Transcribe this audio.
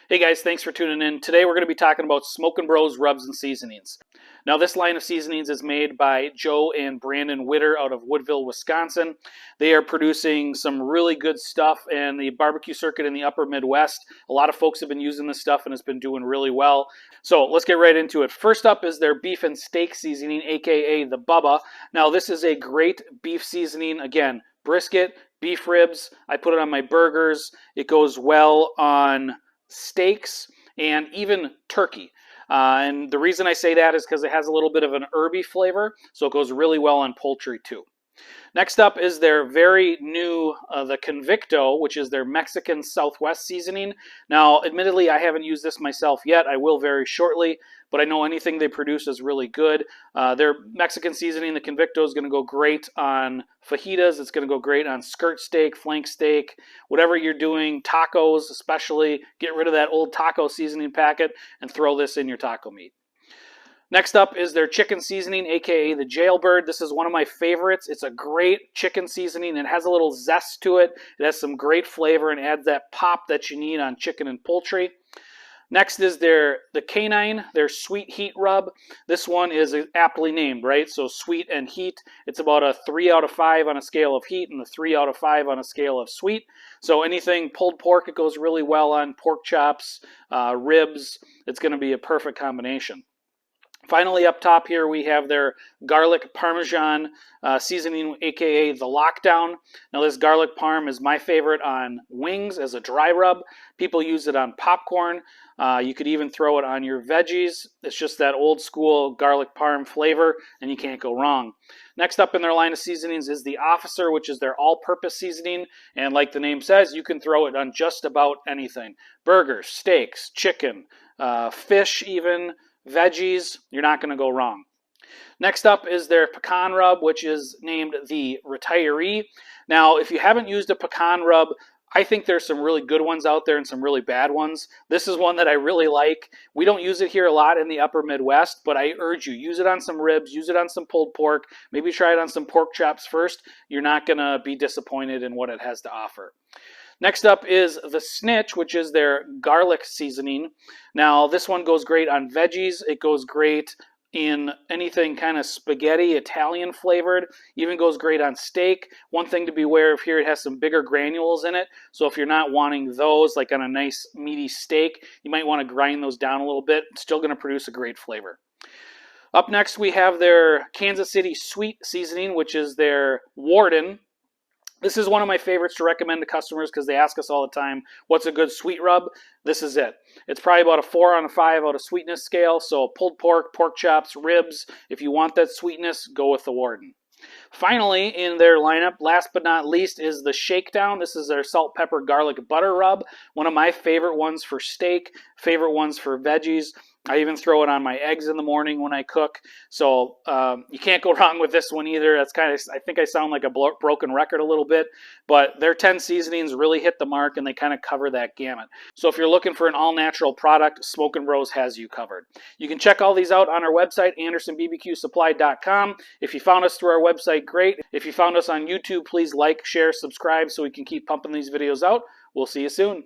Hey guys, thanks for tuning in. Today we're going to be talking about Smokin Bros Rubs and Seasonings. Now this line of seasonings is made by Joe and Brandon Witter out of Woodville, Wisconsin. They are producing some really good stuff in the barbecue circuit in the upper Midwest. A lot of folks have been using this stuff and it's been doing really well. So let's get right into it. First up is their beef and steak seasoning, aka the Bubba. Now this is a great beef seasoning. Again, brisket, beef ribs. I put it on my burgers. It goes well on steaks, and even turkey. And the reason I say that is because it has a little bit of an herby flavor, so it goes really well on poultry too. Next up is their very new, the Convicto, which is their Mexican Southwest seasoning. Now, admittedly, I haven't used this myself yet. I will very shortly, but I know anything they produce is really good. Their Mexican seasoning, the Convicto, is going to go great on fajitas. It's going to go great on skirt steak, flank steak, whatever you're doing, tacos especially. Get rid of that old taco seasoning packet and throw this in your taco meat. Next up is their chicken seasoning, aka the Jailbird. This is one of my favorites. It's a great chicken seasoning. It has a little zest to it. It has some great flavor and adds that pop that you need on chicken and poultry. Next is the Canine, their sweet heat rub. This one is aptly named, right? So sweet and heat. It's about a 3 out of 5 on a scale of heat and a 3 out of 5 on a scale of sweet. So anything pulled pork, it goes really well on. Pork chops, ribs. It's going to be a perfect combination. Finally, up top here, we have their garlic Parmesan seasoning, aka the Lockdown. Now, this garlic parm is my favorite on wings as a dry rub. People use it on popcorn. You could even throw it on your veggies. It's just that old school garlic parm flavor, and you can't go wrong. Next up in their line of seasonings is the Officer, which is their all-purpose seasoning. And like the name says, you can throw it on just about anything. Burgers, steaks, chicken, fish even, veggies, you're not going to go wrong. Next up is their Pecan rub, which is named the Retiree. Now, if you haven't used a pecan rub, I think there's some really good ones out there and some really bad ones. This is one that I really like. We don't use it here a lot in the upper Midwest, but I urge you, use it on some ribs, use it on some pulled pork, maybe try it on some pork chops first. You're not going to be disappointed in what it has to offer. Next up is the Snitch, which is their garlic seasoning. Now, this one goes great on veggies. It goes great in anything kind of spaghetti, Italian flavored. Even goes great on steak. One thing to be aware of here, it has some bigger granules in it. So if you're not wanting those, like on a nice meaty steak, you might want to grind those down a little bit. It's still going to produce a great flavor. Up next, we have their Kansas City Sweet seasoning, which is their Warden. This is one of my favorites to recommend to customers because they ask us all the time, what's a good sweet rub? This is it. It's probably about a 4 on a 5 out of sweetness scale. So pulled pork, pork chops, ribs. If you want that sweetness, go with the Warden. Finally, in their lineup, last but not least, is the Shakedown. This is their salt, pepper, garlic, butter rub. One of my favorite ones for steak, favorite ones for veggies. I even throw it on my eggs in the morning when I cook. So you can't go wrong with this one either. That's kind of, I think I sound like a broken record a little bit, but their 10 seasonings really hit the mark and they kind of cover that gamut. So if you're looking for an all-natural product, Smokin Bros has you covered. You can check all these out on our website, AndersonBBQSupply.com. If you found us through our website, great. If you found us on YouTube, please like, share, subscribe so we can keep pumping these videos out. We'll see you soon.